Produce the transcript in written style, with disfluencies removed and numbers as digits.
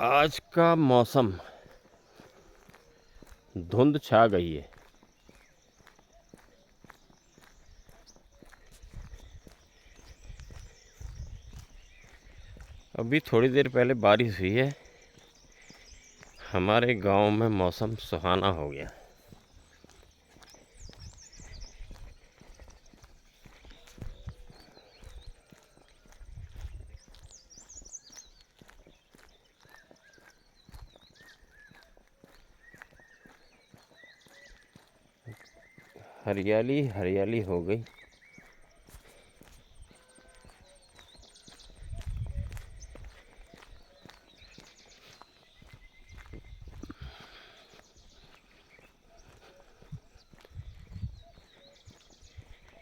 आज का मौसम, धुंध छा गई है। अभी थोड़ी देर पहले बारिश हुई है। हमारे गांव में मौसम सुहाना हो गया। हरियाली हरियाली हो गई।